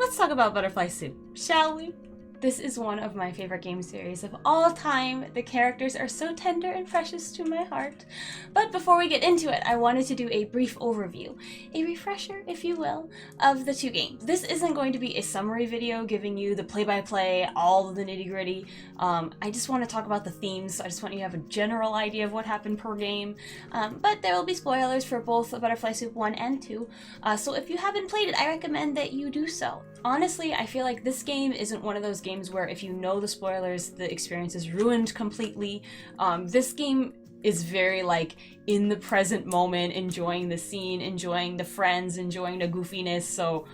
let's talk about Butterfly Soup, shall we? This is one of my favorite game series of all time. The characters are so tender and precious to my heart. But before we get into it, I wanted to do a brief overview, a refresher, if you will, of the two games. This isn't going to be a summary video giving you the play-by-play, all of the nitty-gritty. I just want to talk about the themes. I just want you to have a general idea of what happened per game. But there will be spoilers for both Butterfly Soup 1 and 2. So if you haven't played it, I recommend that you do so. Honestly, I feel like this game isn't one of those games where if you know the spoilers, the experience is ruined completely. This game is very like in the present moment, enjoying the scene, enjoying the friends, enjoying the goofiness. So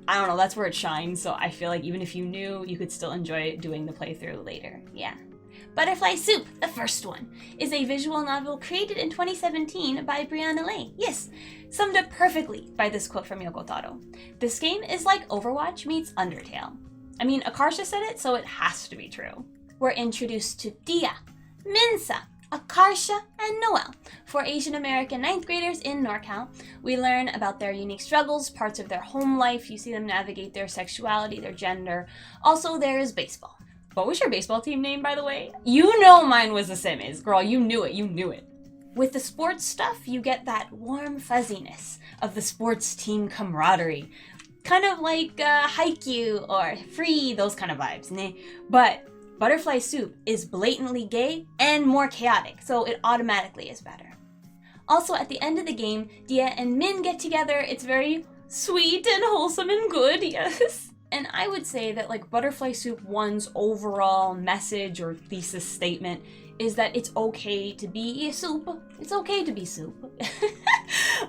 I don't know, that's where it shines. So I feel like even if you knew, you could still enjoy doing the playthrough later. Yeah. Butterfly Soup, the first one, is a visual novel created in 2017 by Brianna Lay. Yes, summed up perfectly by this quote from Yoko Taro. This game is like Overwatch meets Undertale. I mean, Akarsha said it, so it has to be true. We're introduced to Diya, Min-Seo, Akarsha, and Noelle. For Asian American 9th graders in NorCal, we learn about their unique struggles, parts of their home life. You see them navigate their sexuality, their gender. Also, there is baseball. What was your baseball team name, by the way? You know mine was the Simmons. Girl, you knew it. You knew it. With the sports stuff, you get that warm fuzziness of the sports team camaraderie. Kind of like Haikyuu or Free, those kind of vibes, ne? But Butterfly Soup is blatantly gay and more chaotic, so it automatically is better. Also, at the end of the game, Diya and Min get together. It's very sweet and wholesome and good, yes. And I would say that like Butterfly Soup 1's overall message or thesis statement is that it's okay to be soup. It's okay to be soup.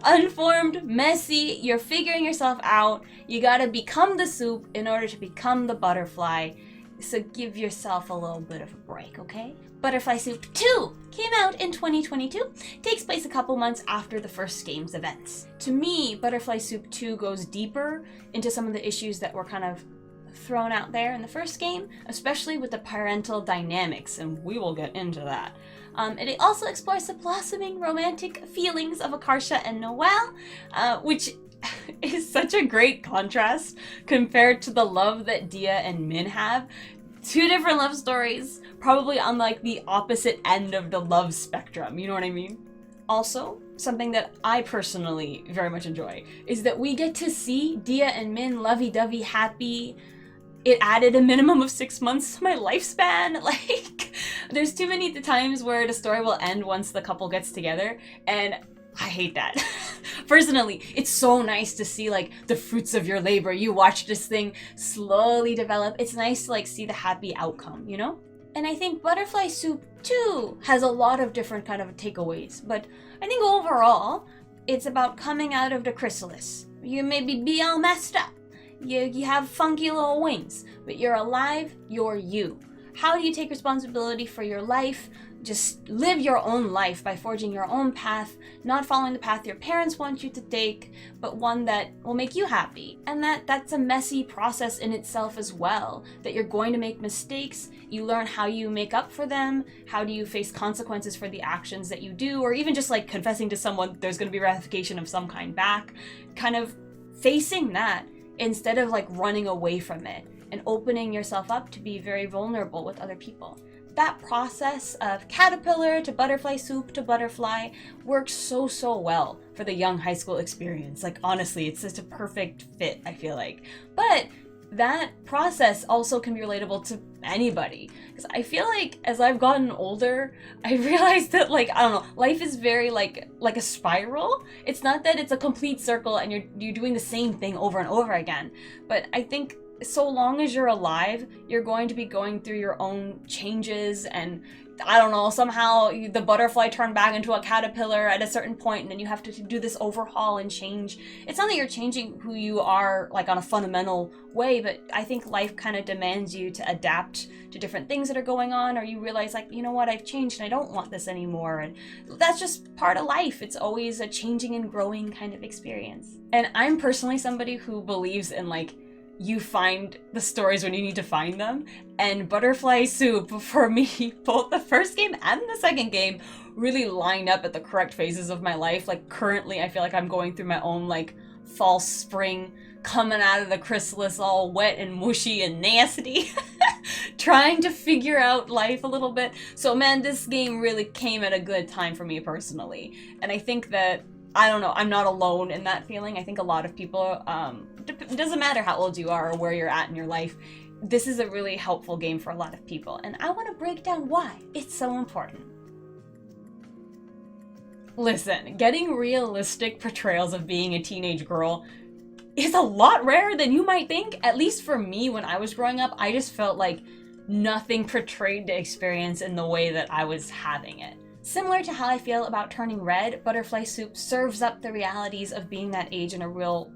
Unformed, messy, you're figuring yourself out. You gotta become the soup in order to become the butterfly. So give yourself a little bit of a break, okay? Butterfly Soup 2 came out in 2022, takes place a couple months after the first game's events. To me, Butterfly Soup 2 goes deeper into some of the issues that were kind of thrown out there in the first game, especially with the parental dynamics, and we will get into that. It also explores the blossoming romantic feelings of Akarsha and Noelle, which is such a great contrast compared to the love that Diya and Min have. Two different love stories, probably on like the opposite end of the love spectrum, you know what I mean? Also, something that I personally very much enjoy is that we get to see Diya and Min lovey-dovey happy. It added a minimum of 6 months to my lifespan. Like, there's too many times where the story will end once the couple gets together, and I hate that. Personally, it's so nice to see like the fruits of your labor. You watch this thing slowly develop. It's nice to like see the happy outcome, you know? And I think Butterfly Soup 2 has a lot of different kind of takeaways, but I think overall, it's about coming out of the chrysalis. You maybe be all messed up. You have funky little wings, but you're alive, you're you. How do you take responsibility for your life? Just live your own life by forging your own path, not following the path your parents want you to take, but one that will make you happy. And that's a messy process in itself as well, that you're going to make mistakes, you learn how you make up for them, how do you face consequences for the actions that you do, or even just like confessing to someone there's going to be ratification of some kind back, kind of facing that instead of like running away from it and opening yourself up to be very vulnerable with other people. That process of caterpillar to butterfly soup to butterfly works so well for the young high school experience. Like honestly, it's just a perfect fit, I feel like. But that process also can be relatable to anybody. Because I feel like as I've gotten older, I realized that like, I don't know, life is very like a spiral. It's not that it's a complete circle and you're doing the same thing over and over again. But I think so long as you're alive, you're going to be going through your own changes, and I don't know, somehow the butterfly turned back into a caterpillar at a certain point, and then you have to do this overhaul and change. It's not that you're changing who you are like on a fundamental way, but I think life kind of demands you to adapt to different things that are going on, or you realize like, you know what, I've changed and I don't want this anymore, and that's just part of life. It's always a changing and growing kind of experience. And I'm personally somebody who believes in like, you find the stories when you need to find them, and Butterfly Soup, for me, both the first game and the second game really lined up at the correct phases of my life. Like currently I feel like I'm going through my own like fall spring coming out of the chrysalis all wet and mushy and nasty, trying to figure out life a little bit. So man, this game really came at a good time for me personally. And I think that, I don't know, I'm not alone in that feeling. I think a lot of people, it doesn't matter how old you are or where you're at in your life, this is a really helpful game for a lot of people. And I want to break down why it's so important. Listen, getting realistic portrayals of being a teenage girl is a lot rarer than you might think. At least for me, when I was growing up, I just felt like nothing portrayed the experience in the way that I was having it. Similar to how I feel about Turning Red, Butterfly Soup serves up the realities of being that age in a real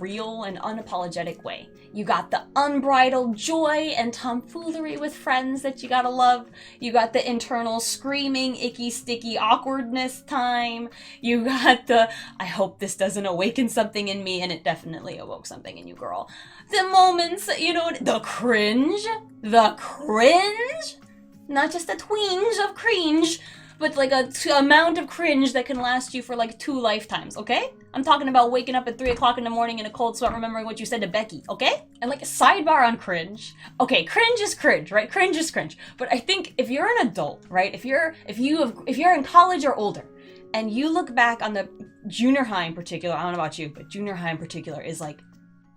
and unapologetic way. You got the unbridled joy and tomfoolery with friends that you gotta love. You got the internal screaming, icky, sticky awkwardness time. You got the, I hope this doesn't awaken something in me, and it definitely awoke something in you, girl. The moments, you know, the cringe. Not just a twinge of cringe, but like a amount of cringe that can last you for like 2 lifetimes, okay? I'm talking about waking up at 3 o'clock in the morning in a cold sweat remembering what you said to Becky, okay? And like a sidebar on cringe. Okay, cringe is cringe, right? Cringe is cringe. But I think if you're an adult, right? If you're in college or older, and you look back on the junior high in particular, I don't know about you, but junior high in particular is like,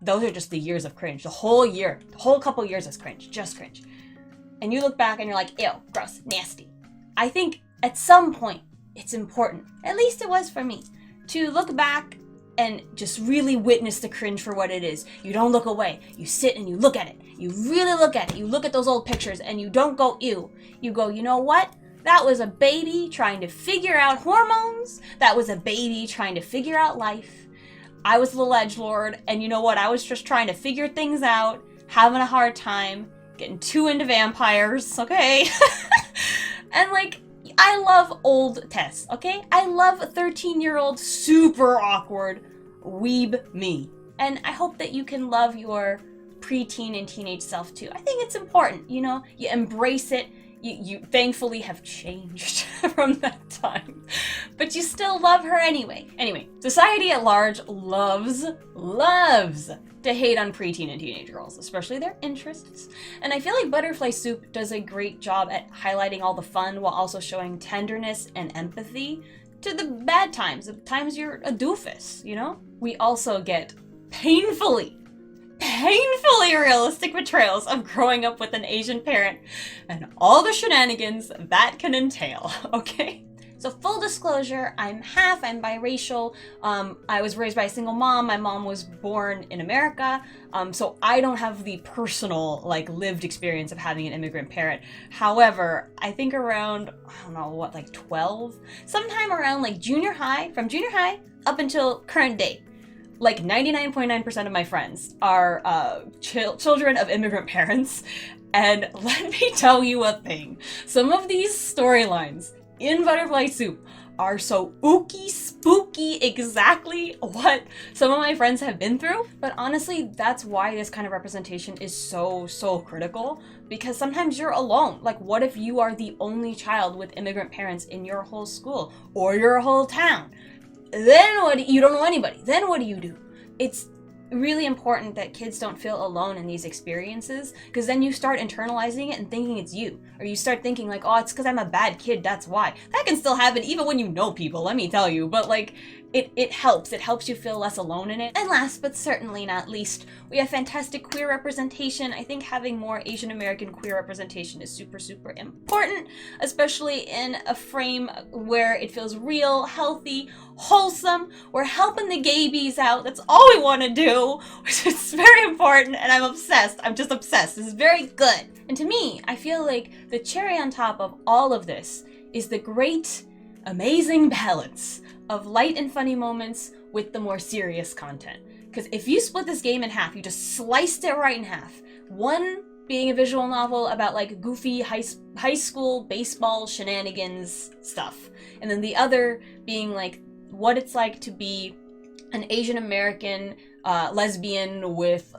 those are just the years of cringe. The whole couple years is cringe, just cringe. And you look back and you're like, ew, gross, nasty. I think at some point, it's important, at least it was for me, to look back and just really witness the cringe for what it is. You don't look away. You sit and you look at it. You really look at it. You look at those old pictures and you don't go, ew. You go, you know what? That was a baby trying to figure out hormones. That was a baby trying to figure out life. I was the edgelord, and you know what? I was just trying to figure things out, having a hard time, getting too into vampires, okay? And like, I love old Tess, okay? I love a 13-year-old super awkward weeb me. And I hope that you can love your preteen and teenage self too. I think it's important, you know? You embrace it. You thankfully have changed from that time. But you still love her anyway. Anyway, society at large loves to hate on preteen and teenage girls, especially their interests. And I feel like Butterfly Soup does a great job at highlighting all the fun while also showing tenderness and empathy to the bad times, the times you're a doofus, you know? We also get painfully realistic portrayals of growing up with an Asian parent and all the shenanigans that can entail, okay? So full disclosure, I'm biracial. I was raised by a single mom. My mom was born in America. So I don't have the personal, like, lived experience of having an immigrant parent. However, I think around, I don't know, what, like 12? Sometime around like junior high, from junior high up until current day, like 99.9% of my friends are children of immigrant parents. And let me tell you a thing. Some of these storylines in Butterfly Soup are so ooky spooky, exactly what some of my friends have been through. But honestly, that's why this kind of representation is so critical, because sometimes you're alone. Like, what if you are the only child with immigrant parents in your whole school or your whole town? Then what? You don't know anybody. Then what do you do? It's really important that kids don't feel alone in these experiences, because then you start internalizing it and thinking it's you, or you start thinking like, oh, it's because I'm a bad kid, that's why. That can still happen even when you know people, let me tell you, but like, it helps you feel less alone in it. And last but certainly not least, we have fantastic queer representation. I think having more Asian American queer representation is super important, especially in a frame where it feels real, healthy, wholesome. We're helping the gaybies out. That's all we want to do. It's very important, and I'm obsessed. I'm just obsessed. This is very good. And to me, I feel like the cherry on top of all of this is the great, amazing balance of light and funny moments with the more serious content. Because if you split this game in half, you just sliced it right in half. One being a visual novel about like goofy high school baseball shenanigans stuff, and then the other being like what it's like to be an Asian American lesbian with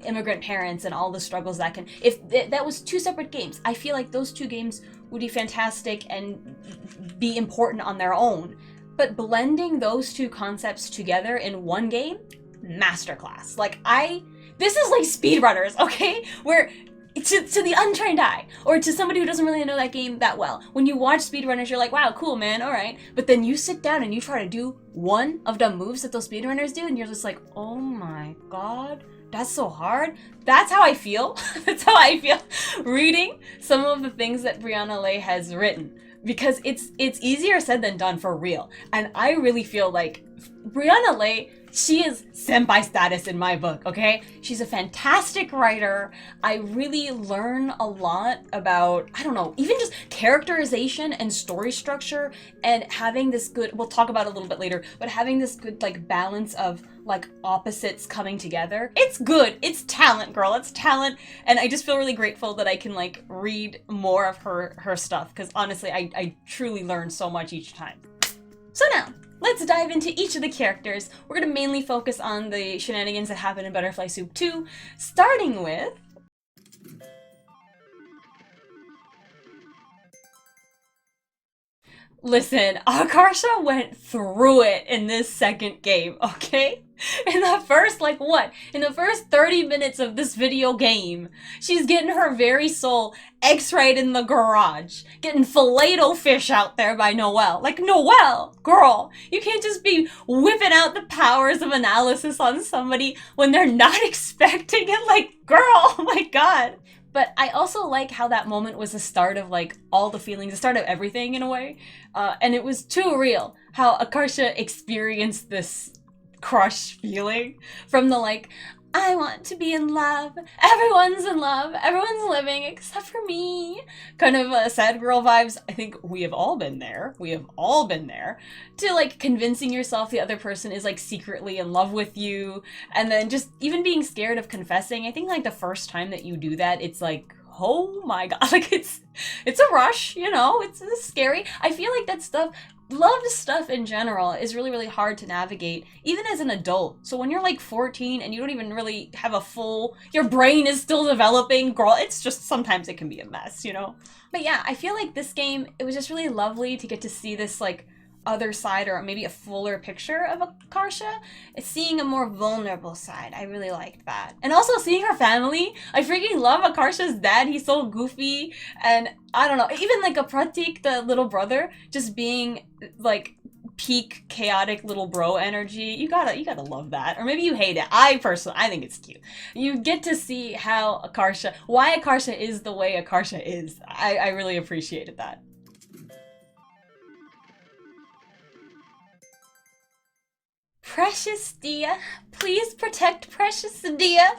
immigrant parents and all the struggles that can. If that was 2 separate games, I feel like those 2 games would be fantastic and be important on their own. But blending those 2 concepts together in one game, masterclass. Like, this is like speedrunners, okay? Where, to the untrained eye, or to somebody who doesn't really know that game that well, when you watch speedrunners, you're like, wow, cool, man, alright. But then you sit down and you try to do one of the moves that those speedrunners do, and you're just like, oh my god, that's so hard. That's how I feel. That's how I feel reading some of the things that Brianna Leigh has written. Because it's easier said than done, for real. And I really feel like Brianna Leigh, she is senpai status in my book, okay? She's a fantastic writer. I really learn a lot about, I don't know, even just characterization and story structure, and having this good, we'll talk about it a little bit later, but having this good like balance of like opposites coming together. It's good. It's talent, girl. It's talent. And I just feel really grateful that I can like read more of her stuff, because honestly, I truly learn so much each time. So now, let's dive into each of the characters. We're going to mainly focus on the shenanigans that happen in Butterfly Soup 2, starting with... Listen, Akarsha went through it in this second game, okay? In the first, in the first 30 minutes of this video game, she's getting her very soul x-rayed in the garage, getting filet-o fish out there by Noelle. Like, Noelle, girl, you can't just be whipping out the powers of analysis on somebody when they're not expecting it. Like, girl, oh my god. But I also like how that moment was the start of like all the feelings, the start of everything in a way. And it was too real how Akarsha experienced this crush feeling from the like, I want to be in love, everyone's in love, everyone's living except for me, kind of sad girl vibes. I think we have all been there. We have all been there. To like convincing yourself the other person is like secretly in love with you, and then just even being scared of confessing. I think like the first time that you do that, it's like, oh my god, like it's a rush, you know, it's scary. I feel like that stuff, love stuff in general, is really, really hard to navigate, even as an adult. So when you're like 14 and you don't even really have a full, your brain is still developing, girl, it's just, sometimes it can be a mess, you know? But yeah, I feel like this game, it was just really lovely to get to see this like other side, or maybe a fuller picture of Akarsha. It's seeing a more vulnerable side. I really liked that. And also seeing her family. I freaking love Akarsha's dad. He's so goofy. And I don't know, even like a Pratik, the little brother, just being like peak chaotic little bro energy. You gotta love that. Or maybe you hate it. I think it's cute. You get to see how why Akarsha is the way Akarsha is. I really appreciated that. Precious Diya, please protect Precious Diya.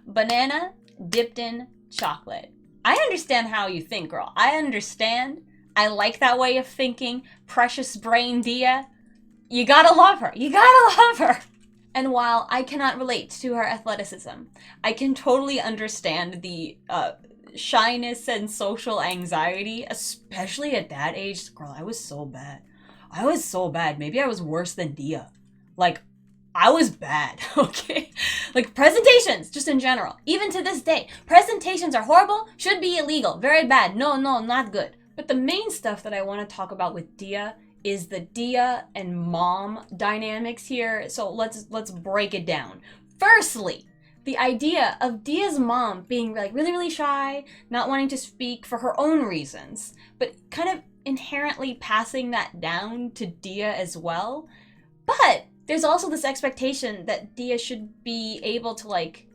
Banana dipped in chocolate. I understand how you think, girl. I understand. I like that way of thinking. Precious brain Diya. You gotta love her. You gotta love her. And while I cannot relate to her athleticism, I can totally understand the shyness and social anxiety, especially at that age. Girl, I was so bad. I was so bad. Maybe I was worse than Diya. Like, I was bad, okay? Like, presentations, just in general. Even to this day, presentations are horrible, should be illegal, very bad, no, not good. But the main stuff that I want to talk about with Diya is the Diya and mom dynamics here. So let's break it down. Firstly, the idea of Diya's mom being like really, really shy, not wanting to speak for her own reasons, but kind of inherently passing that down to Diya as well. But there's also this expectation that Diya should be able to, like,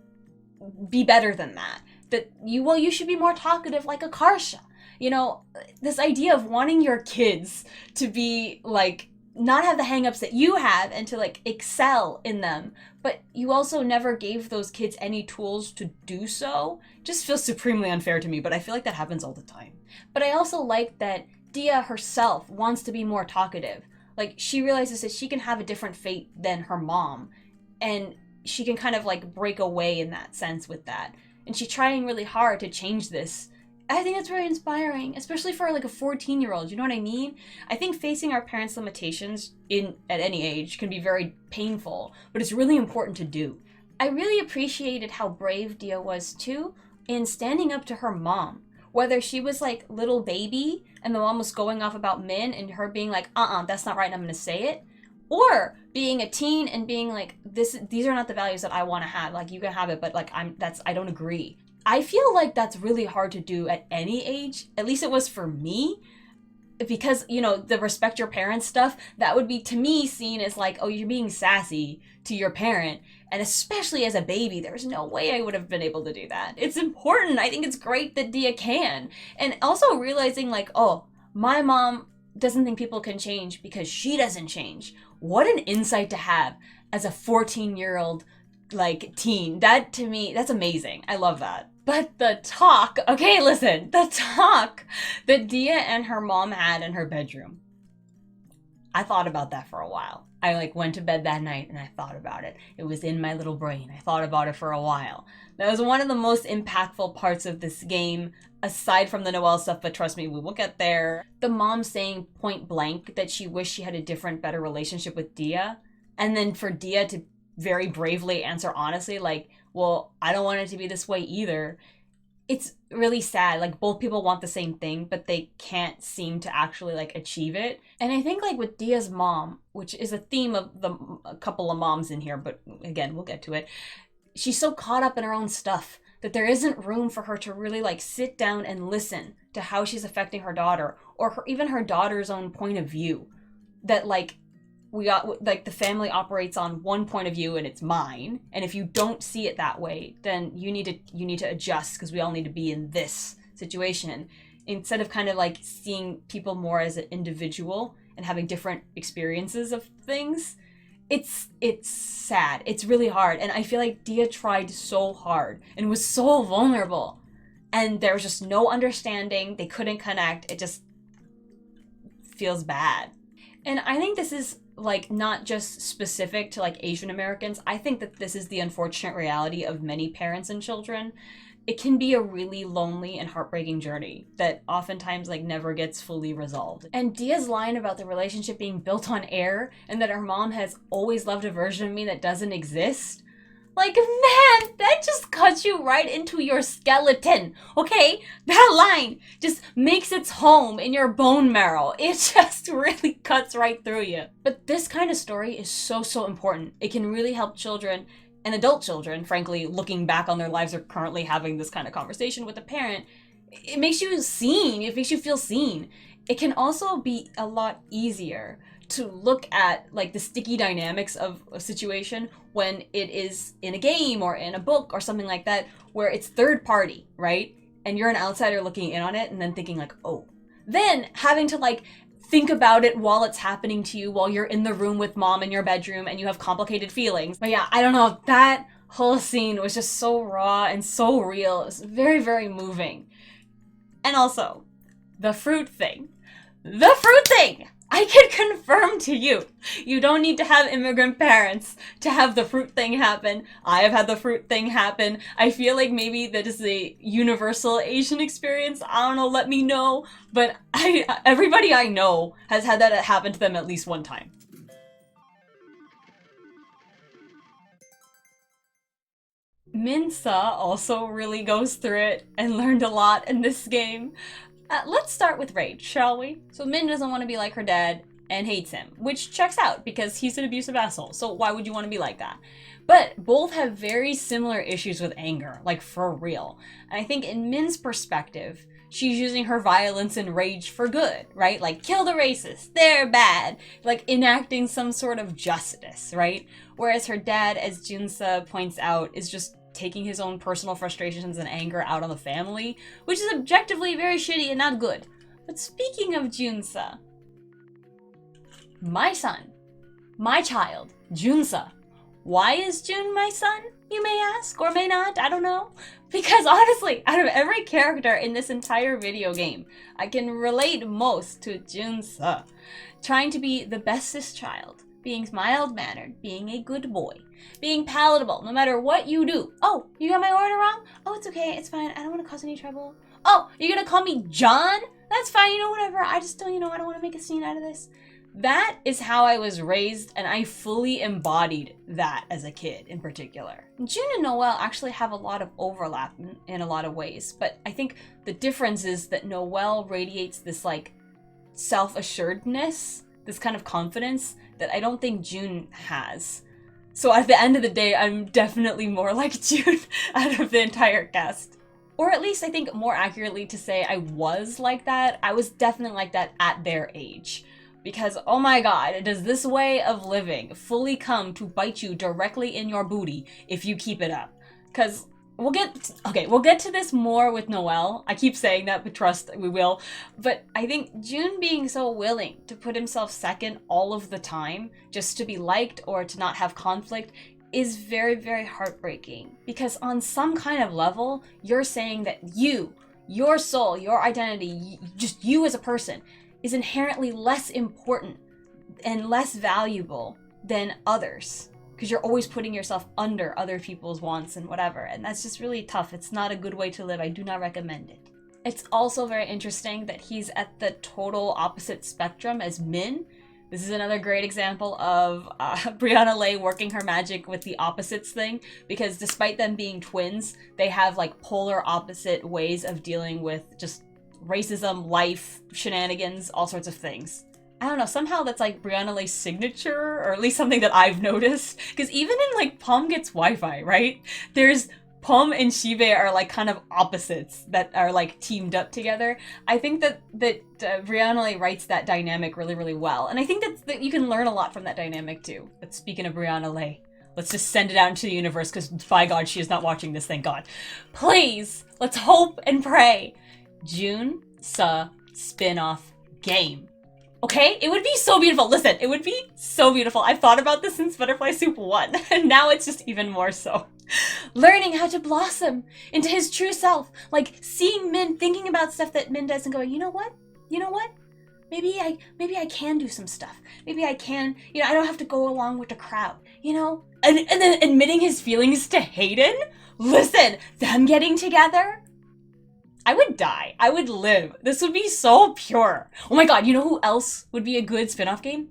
be better than that. That you should be more talkative like Akarsha. You know, this idea of wanting your kids to be, like, not have the hang-ups that you have and to, like, excel in them. But you also never gave those kids any tools to do so. Just feels supremely unfair to me, but I feel like that happens all the time. But I also like that Diya herself wants to be more talkative. Like, she realizes that she can have a different fate than her mom, and she can kind of, like, break away in that sense with that. And she's trying really hard to change this. I think that's very inspiring, especially for, like, a 14-year-old, you know what I mean? I think facing our parents' limitations at any age can be very painful, but it's really important to do. I really appreciated how brave Diya was, too, in standing up to her mom. Whether she was like little baby and the mom was going off about Min and her being like, that's not right and I'm gonna say it. Or being a teen and being like, these are not the values that I want to have. Like, you can have it, but like, I don't agree. I feel like that's really hard to do at any age. At least it was for me. Because, you know, the respect your parents stuff, that would be, to me, seen as like, oh, you're being sassy to your parent. And especially as a baby, there's no way I would have been able to do that. It's important. I think it's great that Diya can. And also realizing like, oh, my mom doesn't think people can change because she doesn't change. What an insight to have as a 14-year-old, like, teen. That, to me, that's amazing. I love that. But the talk, okay, listen, the talk that Diya and her mom had in her bedroom. I thought about that for a while. I like went to bed that night and I thought about it. It was in my little brain. I thought about it for a while. That was one of the most impactful parts of this game, aside from the Noelle stuff, but trust me, we will get there. The mom saying point blank that she wished she had a different, better relationship with Diya. And then for Diya to very bravely answer honestly, like, well, I don't want it to be this way either. It's really sad. Like, both people want the same thing, but they can't seem to actually, like, achieve it. And I think, like, with Diya's mom, which is a theme of a couple of moms in here, but again, we'll get to it. She's so caught up in her own stuff that there isn't room for her to really, like, sit down and listen to how she's affecting her daughter, or even her daughter's own point of view. That, like, the family operates on one point of view and it's mine, and if you don't see it that way, then you need to adjust, because we all need to be in this situation, instead of kind of like seeing people more as an individual and having different experiences of things. It's sad. It's really hard, and I feel like Diya tried so hard and was so vulnerable, and there was just no understanding. They couldn't connect. It just feels bad. And I think this is, like, not just specific to, like, Asian Americans. I think that this is the unfortunate reality of many parents and children. It can be a really lonely and heartbreaking journey that oftentimes, like, never gets fully resolved. And Diya's line about the relationship being built on air and that her mom has always loved a version of me that doesn't exist. Like, man, that just cuts you right into your skeleton, okay? That line just makes its home in your bone marrow. It just really cuts right through you. But this kind of story is so, so important. It can really help children, and adult children, frankly, looking back on their lives or currently having this kind of conversation with a parent. It makes you seen. It makes you feel seen. It can also be a lot easier to look at, like, the sticky dynamics of a situation when it is in a game or in a book or something like that, where it's third party, right? And you're an outsider looking in on it and then thinking like, oh. Then having to, like, think about it while it's happening to you, while you're in the room with mom in your bedroom and you have complicated feelings. But yeah, I don't know, that whole scene was just so raw and so real. It was very, very moving. And also, the fruit thing. The fruit thing! I can confirm to you, you don't need to have immigrant parents to have the fruit thing happen. I have had the fruit thing happen. I feel like maybe that is a universal Asian experience. I don't know, let me know. But everybody I know has had that happen to them at least one time. Min-Seo also really goes through it and learned a lot in this game. Let's start with rage, shall we? So Min doesn't want to be like her dad and hates him, which checks out because he's an abusive asshole, so why would you want to be like that? But both have very similar issues with anger, like for real. And I think in Min's perspective, she's using her violence and rage for good, right? Like, kill the racists, they're bad. Like, enacting some sort of justice, right? Whereas her dad, as Jun-Seo points out, is just taking his own personal frustrations and anger out on the family, which is objectively very shitty and not good. But speaking of Jun-Seo, my son, my child, Jun-Seo. Why is Jun my son, you may ask, or may not, I don't know. Because honestly, out of every character in this entire video game, I can relate most to Jun-Seo. Trying to be the bestest child, being mild-mannered, being a good boy, being palatable no matter what you do. Oh, you got my order wrong? Oh, it's okay, it's fine, I don't want to cause any trouble. Oh, you're gonna call me John? That's fine, you know, whatever, I just don't, I don't want to make a scene out of this. That is how I was raised, and I fully embodied that as a kid in particular. Jun and Noelle actually have a lot of overlap in a lot of ways, but I think the difference is that Noelle radiates this, like, self-assuredness this kind of confidence that I don't think Jun has. So at the end of the day, I'm definitely more like Jun out of the entire cast. Or at least I think more accurately to say I was like that. I was definitely like that at their age. Because, oh my god, does this way of living fully come to bite you directly in your booty if you keep it up? Because we'll get to this more with Noelle. I keep saying that, but trust, we will. But I think Jun being so willing to put himself second all of the time, just to be liked or to not have conflict, is very, very heartbreaking. Because on some kind of level, you're saying that you, your soul, your identity, just you as a person, is inherently less important and less valuable than others. Because you're always putting yourself under other people's wants and whatever. And that's just really tough. It's not a good way to live. I do not recommend it. It's also very interesting that he's at the total opposite spectrum as Min. This is another great example of Brianna Leigh working her magic with the opposites thing. Because despite them being twins, they have like polar opposite ways of dealing with just racism, life, shenanigans, all sorts of things. I don't know, somehow that's like Brianna Leigh's signature, or at least something that I've noticed. Because even in like Palm Gets Wi-Fi, right? There's Palm and Shibe are like kind of opposites that are like teamed up together. I think that Brianna Leigh writes that dynamic really, really well. And I think that you can learn a lot from that dynamic too. But speaking of Brianna Leigh, let's just send it out into the universe because by God, she is not watching this, thank God. Please, let's hope and pray. Jun-Seo spin-off game. Okay? It would be so beautiful. Listen, it would be so beautiful. I've thought about this since Butterfly Soup 1, and now it's just even more so. Learning how to blossom into his true self. Like, seeing Min thinking about stuff that Min does and going, you know what? You know what? Maybe I can do some stuff. Maybe I can, you know, I don't have to go along with the crowd, you know? And then admitting his feelings to Hayden? Listen, them getting together? I would die. I would live. This would be so pure. Oh my god, you know who else would be a good spin-off game?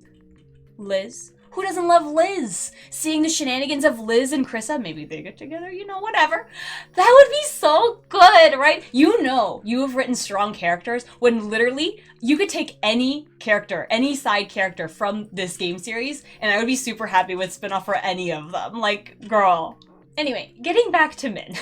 Liz. Who doesn't love Liz? Seeing the shenanigans of Liz and Krissa, maybe they get together, you know, whatever. That would be so good, right? You know, you have written strong characters when literally you could take any character, any side character from this game series, and I would be super happy with spin-off for any of them. Like, girl. Anyway, getting back to Min.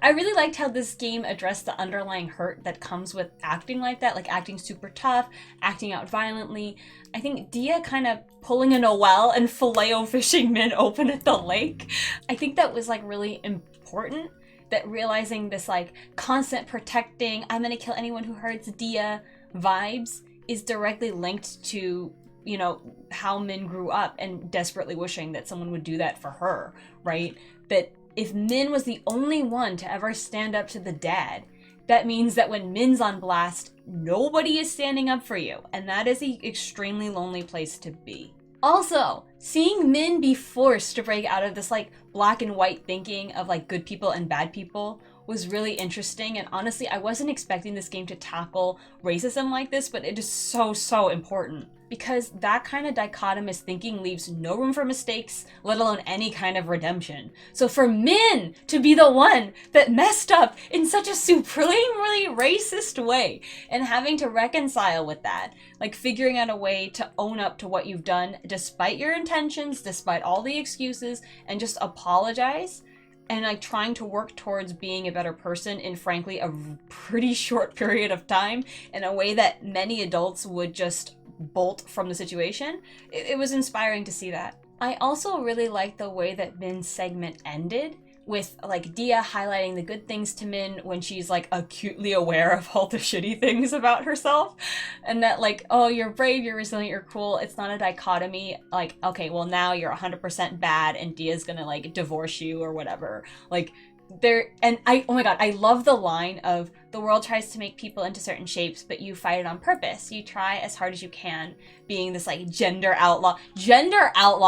I really liked how this game addressed the underlying hurt that comes with acting like that, like acting super tough, acting out violently. I think Diya kind of pulling a Noelle and filet-o fishing Min open at the lake. I think that was like really important, that realizing this like constant protecting, I'm gonna kill anyone who hurts Diya vibes is directly linked to, you know, how Min grew up and desperately wishing that someone would do that for her, right? That if Min was the only one to ever stand up to the dad, that means that when Min's on blast, nobody is standing up for you. And that is an extremely lonely place to be. Also, seeing Min be forced to break out of this like black and white thinking of like good people and bad people was really interesting. And honestly, I wasn't expecting this game to tackle racism like this, but it is so, so important. Because that kind of dichotomous thinking leaves no room for mistakes, let alone any kind of redemption. So for Min to be the one that messed up in such a supremely racist way and having to reconcile with that, like figuring out a way to own up to what you've done despite your intentions, despite all the excuses, and just apologize, and like trying to work towards being a better person in frankly a pretty short period of time in a way that many adults would just bolt from the situation. It was inspiring to see that. I also really liked the way that Min's segment ended with like Diya highlighting the good things to Min when she's like acutely aware of all the shitty things about herself, and that like, oh, you're brave, you're resilient, you're cool. It's not a dichotomy like, okay, well now you're 100% bad and Diya's gonna like divorce you or whatever. Like there, and oh my god, I love the line of the world tries to make people into certain shapes, but you fight it on purpose. You try as hard as you can, being this like gender outlaw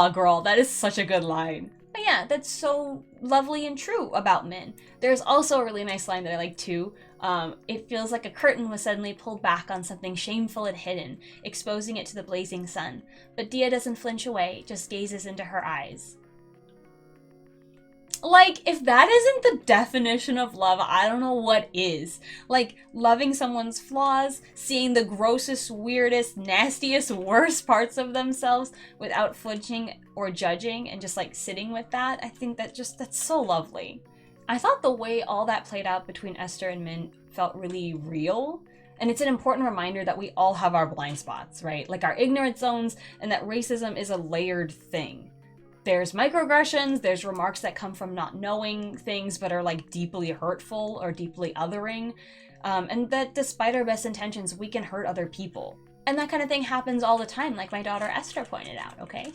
girl. That is such a good line. But yeah, that's so lovely and true about Min. There's also a really nice line that I like too. It feels like a curtain was suddenly pulled back on something shameful and hidden, exposing it to the blazing sun. But Diya doesn't flinch away, just gazes into her eyes. Like, if that isn't the definition of love, I don't know what is. Like, loving someone's flaws, seeing the grossest, weirdest, nastiest, worst parts of themselves without flinching or judging and just like sitting with that, I think that's so lovely. I thought the way all that played out between Esther and Min felt really real. And it's an important reminder that we all have our blind spots, right? Like our ignorant zones, and that racism is a layered thing. There's microaggressions, there's remarks that come from not knowing things but are like deeply hurtful or deeply othering, and that despite our best intentions, we can hurt other people. And that kind of thing happens all the time, like my daughter Esther pointed out, okay?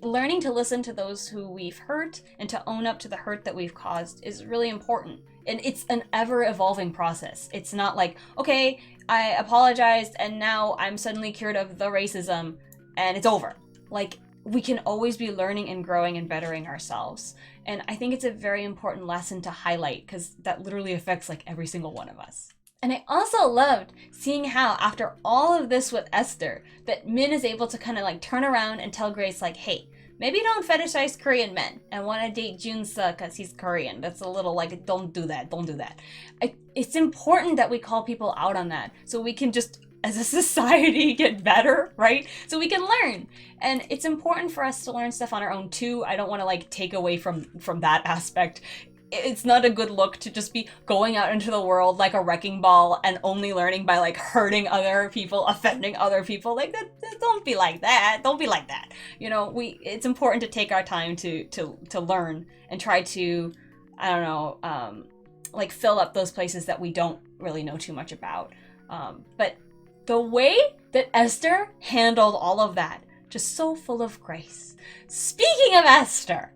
Learning to listen to those who we've hurt and to own up to the hurt that we've caused is really important. And it's an ever-evolving process. It's not like, okay, I apologized and now I'm suddenly cured of the racism and it's over. Like, we can always be learning and growing and bettering ourselves. And I think it's a very important lesson to highlight because that literally affects like every single one of us. And I also loved seeing how after all of this with Esther, that Min is able to kind of like turn around and tell Grace like, hey, maybe don't fetishize Korean men and want to date Jun-Seo because he's Korean. That's a little like, don't do that. It's important that we call people out on that so we can just, as a society, get better, right? So we can learn. And it's important for us to learn stuff on our own too. I don't want to like take away from that aspect. It's not a good look to just be going out into the world like a wrecking ball and only learning by like hurting other people, offending other people. Like that, don't be like that. Don't be like that. You know, it's important to take our time to learn and try to, I don't know, like fill up those places that we don't really know too much about. But the way that Esther handled all of that, just so full of grace. Speaking of Esther,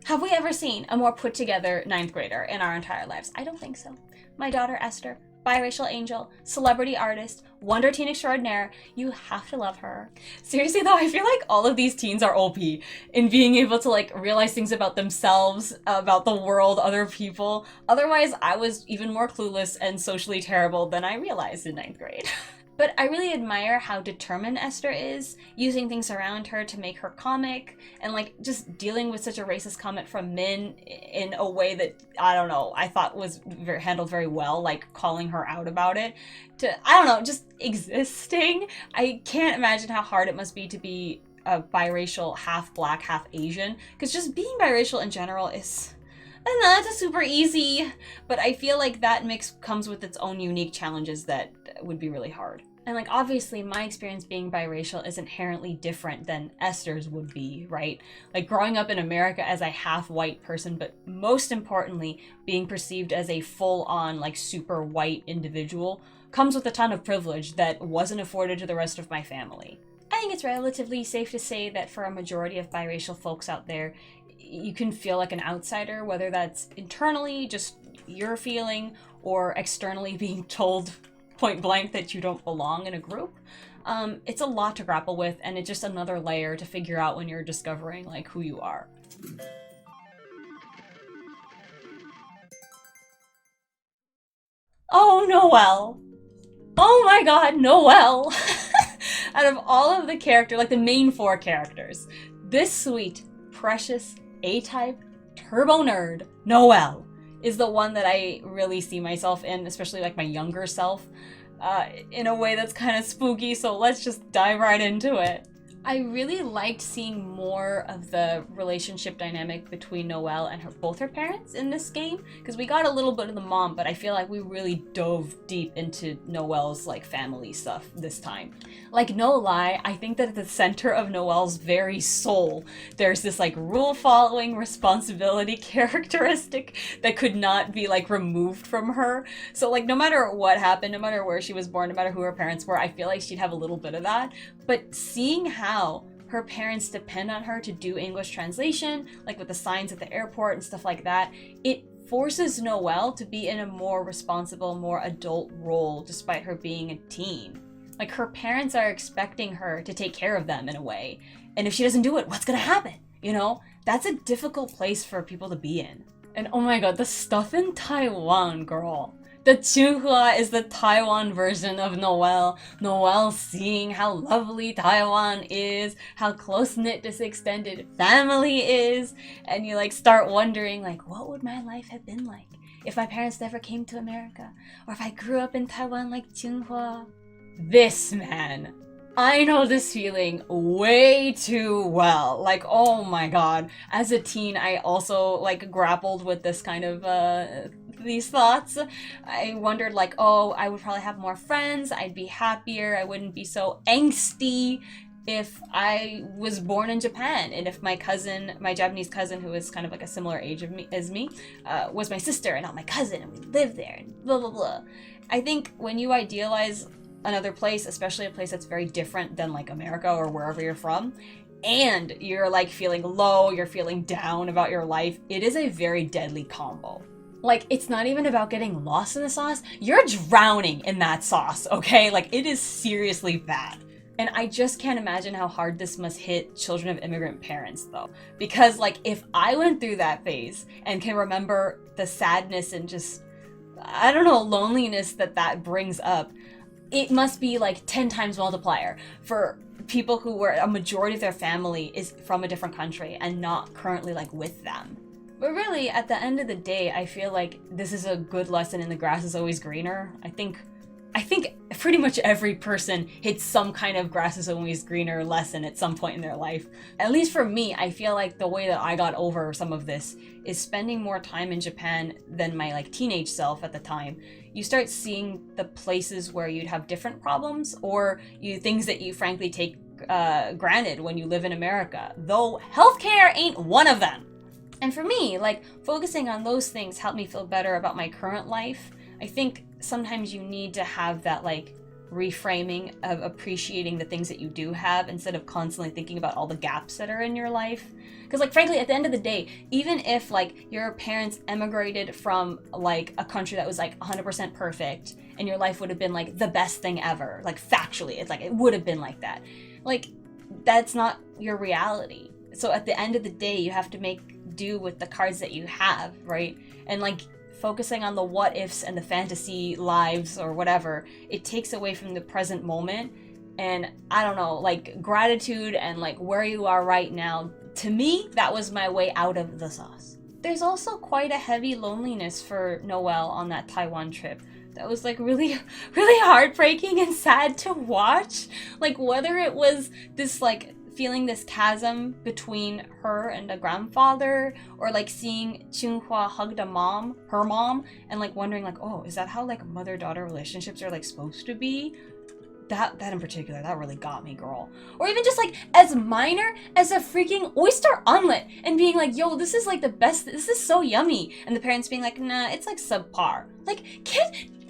have we ever seen a more put together 9th grader in our entire lives? I don't think so. My daughter Esther, biracial angel, celebrity artist, wonder teen extraordinaire, you have to love her. Seriously though, I feel like all of these teens are OP in being able to like realize things about themselves, about the world, other people. Otherwise, I was even more clueless and socially terrible than I realized in 9th grade. But I really admire how determined Esther is, using things around her to make her comic, and like just dealing with such a racist comment from Min in a way that, I don't know, I thought was handled very well, like calling her out about it. I don't know, just existing. I can't imagine how hard it must be to be a biracial, half black, half Asian, because just being biracial in general is not super easy, but I feel like that mix comes with its own unique challenges that would be really hard. And like, obviously my experience being biracial is inherently different than Esther's would be, right? Like growing up in America as a half white person, but most importantly, being perceived as a full-on like super white individual comes with a ton of privilege that wasn't afforded to the rest of my family. I think it's relatively safe to say that for a majority of biracial folks out there, you can feel like an outsider, whether that's internally, just your feeling, or externally being told point blank that you don't belong in a group. It's a lot to grapple with, and it's just another layer to figure out when you're discovering like who you are. Oh, Noelle. Oh my god, Noelle. Out of all of the characters, like the main 4 characters, this sweet, precious, A-type, turbo nerd, Noelle, is the one that I really see myself in, especially like my younger self, in a way that's kind of spooky, so let's just dive right into it. I really liked seeing more of the relationship dynamic between Noelle and both her parents in this game, because we got a little bit of the mom, but I feel like we really dove deep into Noelle's like family stuff this time. Like, no lie, I think that at the center of Noelle's very soul, there's this like rule-following responsibility characteristic that could not be like removed from her. So like, no matter what happened, no matter where she was born, no matter who her parents were, I feel like she'd have a little bit of that. But seeing how her parents depend on her to do English translation, like with the signs at the airport and stuff like that, it forces Noelle to be in a more responsible, more adult role despite her being a teen. Like, her parents are expecting her to take care of them in a way, and if she doesn't do it, what's gonna happen? You know? That's a difficult place for people to be in. And oh my god, the stuff in Taiwan, girl. The Chunhua is the Taiwan version of Noelle. Noelle seeing how lovely Taiwan is, how close-knit this extended family is, and you like start wondering like, what would my life have been like if my parents never came to America, or if I grew up in Taiwan like Chunhua? This man, I know this feeling way too well. Like, oh my god. As a teen, I also like grappled with this kind of these thoughts. I wondered like, oh, I would probably have more friends, I'd be happier, I wouldn't be so angsty if I was born in Japan, and if my cousin, my Japanese cousin, who is kind of like a similar age as me, was my sister and not my cousin, and we lived there, and blah blah blah. I think when you idealize another place, especially a place that's very different than like America or wherever you're from, and you're like feeling low, you're feeling down about your life, it is a very deadly combo. Like, it's not even about getting lost in the sauce, you're drowning in that sauce, okay? Like, it is seriously bad. And I just can't imagine how hard this must hit children of immigrant parents, though. Because, like, if I went through that phase and can remember the sadness and just, I don't know, loneliness that brings up, it must be like 10 times multiplier for people who were, a majority of their family is from a different country and not currently like with them. But really, at the end of the day, I feel like this is a good lesson in the grass is always greener. I think pretty much every person hits some kind of grass is always greener lesson at some point in their life. At least for me, I feel like the way that I got over some of this is spending more time in Japan than my like teenage self at the time. You start seeing the places where you'd have different problems, or things that you frankly take granted when you live in America, though healthcare ain't one of them. And for me, like, focusing on those things helped me feel better about my current life. I think sometimes you need to have that, like, reframing of appreciating the things that you do have instead of constantly thinking about all the gaps that are in your life. Because, like, frankly, at the end of the day, even if, like, your parents emigrated from, like, a country that was, like, 100% perfect, and your life would have been, like, the best thing ever, like, factually, it's like, it would have been like that. Like, that's not your reality. So at the end of the day, you have to make do with the cards that you have, right? And like focusing on the what ifs and the fantasy lives or whatever, it takes away from the present moment. And I don't know, like gratitude and like where you are right now, to me, that was my way out of the sauce. There's also quite a heavy loneliness for Noelle on that Taiwan trip. That was like really heartbreaking and sad to watch. Like whether it was this like feeling this chasm between her and a grandfather, or like seeing Chunhua hug her mom, and like wondering like, oh, is that how like mother-daughter relationships are like supposed to be? That in particular, that really got me, girl. Or even just like as minor as a freaking oyster omelet and being like, yo, this is like the best, this is so yummy. And the parents being like, nah, it's like subpar. Like,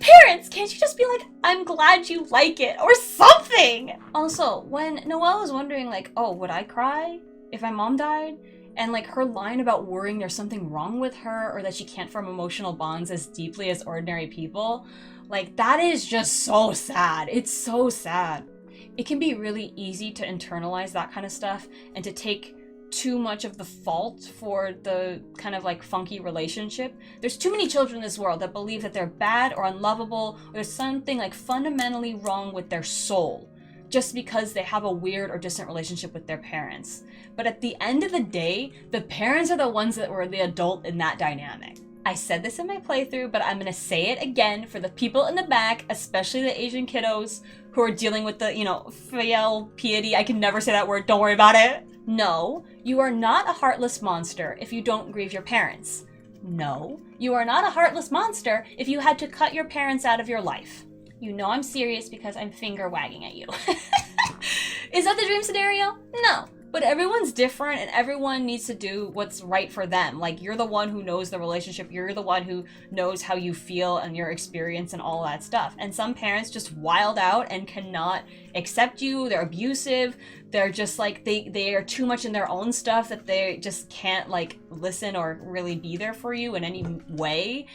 parents, can't you just be like, I'm glad you like it, or something? Also, when Noelle was wondering like, oh, would I cry if my mom died? And like her line about worrying there's something wrong with her, or that she can't form emotional bonds as deeply as ordinary people, like that is just so sad. It's so sad. It can be really easy to internalize that kind of stuff and to take too much of the fault for the kind of like funky relationship. There's too many children in this world that believe that they're bad or unlovable, or there's something like fundamentally wrong with their soul just because they have a weird or distant relationship with their parents. But at the end of the day, the parents are the ones that were the adult in that dynamic. I said this in my playthrough, but I'm gonna say it again for the people in the back, especially the Asian kiddos who are dealing with the, filial piety. I can never say that word, don't worry about it. No, you are not a heartless monster if you don't grieve your parents. No, you are not a heartless monster if you had to cut your parents out of your life. You know I'm serious because I'm finger wagging at you. Is that the dream scenario? No. But everyone's different and everyone needs to do what's right for them. Like, you're the one who knows the relationship. You're the one who knows how you feel and your experience and all that stuff. And some parents just wild out and cannot accept you. They're abusive. They're just like, they are too much in their own stuff that they just can't like listen or really be there for you in any way.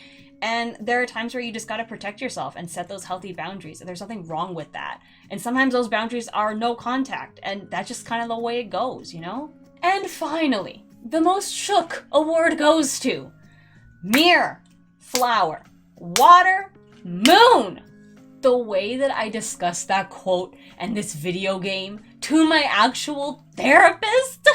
And there are times where you just got to protect yourself and set those healthy boundaries. And there's nothing wrong with that. And sometimes those boundaries are no contact. And that's just kind of the way it goes, And finally, the most shook award goes to Mirror, Flower, Water, moon. The way that I discussed that quote and this video game to my actual therapist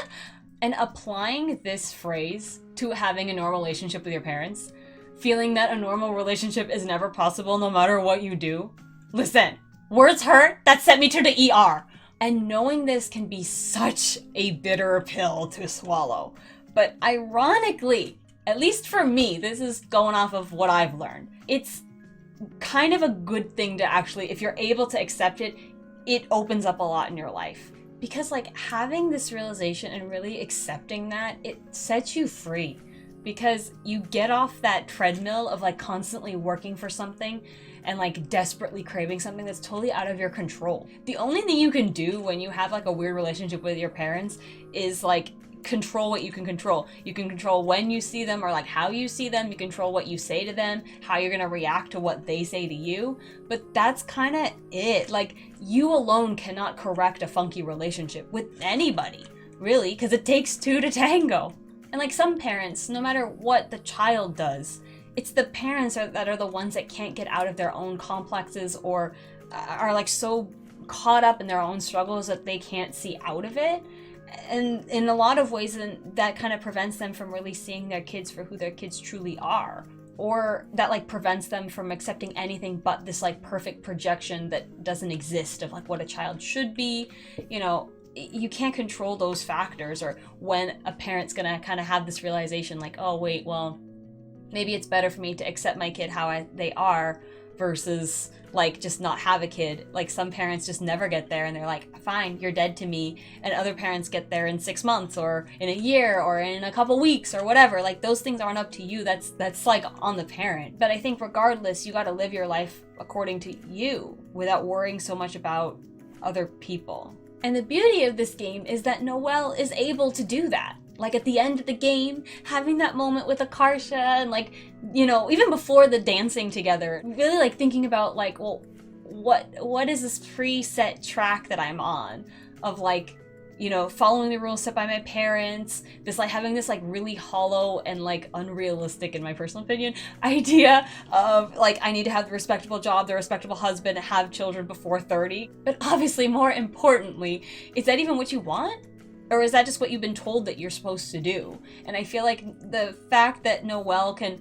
and applying this phrase to having a normal relationship with your parents, feeling that a normal relationship is never possible no matter what you do. Listen, words hurt, that sent me to the ER. And knowing this can be such a bitter pill to swallow. But ironically, at least for me, this is going off of what I've learned, it's kind of a good thing to actually, if you're able to accept it, it opens up a lot in your life. Because like having this realization and really accepting that, it sets you free. Because you get off that treadmill of like constantly working for something and like desperately craving something that's totally out of your control. The only thing you can do when you have like a weird relationship with your parents is like control what you can control. You can control when you see them or like how you see them. You control what you say to them, how you're gonna react to what they say to you. But that's kind of it. Like you alone cannot correct a funky relationship with anybody, really, because it takes two to tango. And like some parents, no matter what the child does, it's the parents that are the ones that can't get out of their own complexes or are like so caught up in their own struggles that they can't see out of it. And in a lot of ways, that kind of prevents them from really seeing their kids for who their kids truly are. Or that like prevents them from accepting anything but this like perfect projection that doesn't exist of like what a child should be. You know, you can't control those factors, or when a parent's gonna kind of have this realization like, oh wait, well, maybe it's better for me to accept my kid how they are versus like just not have a kid. Like some parents just never get there and they're like, fine, you're dead to me. And other parents get there in 6 months or in a year or in a couple weeks or whatever. Like those things aren't up to you. That's like on the parent. But I think regardless, you got to live your life according to you without worrying so much about other people. And the beauty of this game is that Noelle is able to do that. Like at the end of the game, having that moment with Akarsha and like, you know, even before the dancing together, really like thinking about like, well, what is this preset track that I'm on of like, you know, following the rules set by my parents, this like having this like really hollow and like unrealistic, in my personal opinion, idea of like, I need to have the respectable job, the respectable husband, have children before 30. But obviously more importantly, is that even what you want? Or is that just what you've been told that you're supposed to do? And I feel like the fact that Noelle can,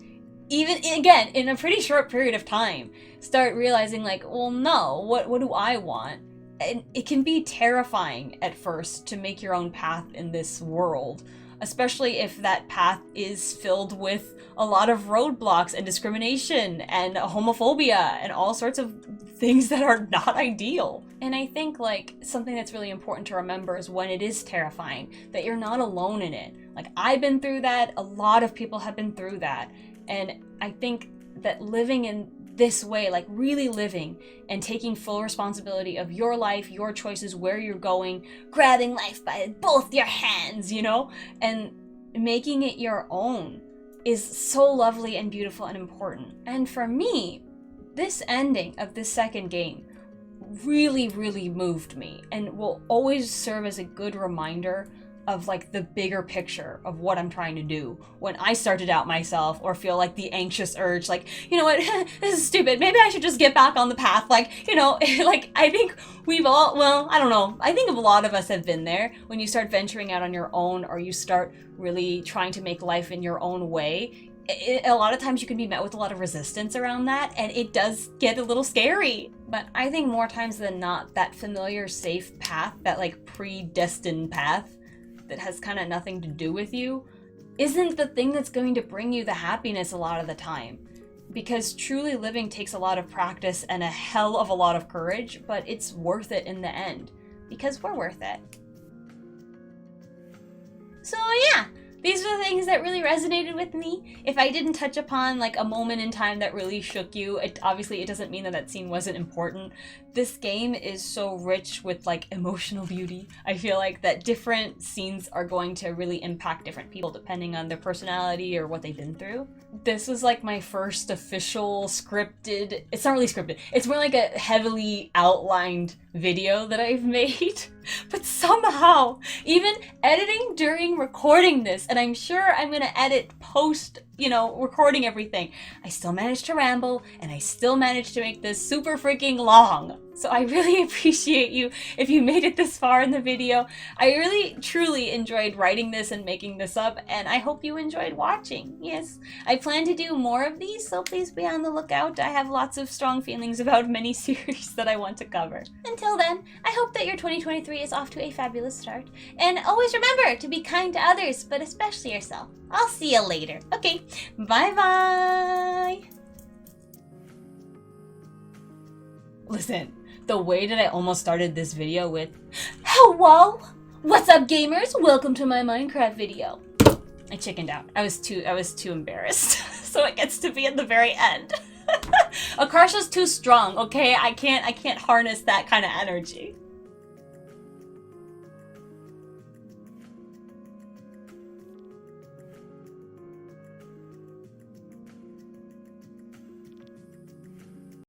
even again, in a pretty short period of time, start realizing like, well, no, what do I want? And it can be terrifying at first to make your own path in this world, especially if that path is filled with a lot of roadblocks and discrimination and homophobia and all sorts of things that are not ideal. And I think like something that's really important to remember is when it is terrifying, that you're not alone in it. Like I've been through that, a lot of people have been through that. And I think that living in this way, like really living and taking full responsibility of your life, your choices, where you're going, grabbing life by both your hands, you know, and making it your own is so lovely and beautiful and important. And for me, this ending of this second game really, really moved me and will always serve as a good reminder of like the bigger picture of what I'm trying to do when I start to doubt myself or feel like the anxious urge, like, you know what, this is stupid. Maybe I should just get back on the path. Like, you know, like I think we've all, well, I don't know. I think a lot of us have been there when you start venturing out on your own or you start really trying to make life in your own way. A lot of times you can be met with a lot of resistance around that, and it does get a little scary. But I think more times than not, that familiar, safe path, that like predestined path that has kind of nothing to do with you, isn't the thing that's going to bring you the happiness a lot of the time. Because truly living takes a lot of practice and a hell of a lot of courage, but it's worth it in the end. Because we're worth it. So yeah, these are the things that really resonated with me. If I didn't touch upon like a moment in time that really shook you, obviously it doesn't mean that that scene wasn't important. This game is so rich with like emotional beauty. I feel like that different scenes are going to really impact different people depending on their personality or what they've been through. This was like my first official scripted, it's not really scripted, it's more like a heavily outlined video that I've made. But somehow, even editing during recording this, and I'm sure I'm gonna edit post you know, recording everything, I still managed to ramble, and I still managed to make this super freaking long. So I really appreciate you if you made it this far in the video. I really, truly enjoyed writing this and making this up, and I hope you enjoyed watching. Yes, I plan to do more of these, so please be on the lookout. I have lots of strong feelings about many series that I want to cover. Until then, I hope that your 2023 is off to a fabulous start, and always remember to be kind to others, but especially yourself. I'll see you later. Okay, bye-bye! Listen, the way that I almost started this video with, "Hello! What's up, gamers? Welcome to my Minecraft video." I chickened out. I was too embarrassed. So it gets to be at the very end. Akarsha's too strong, okay? I can't harness that kind of energy.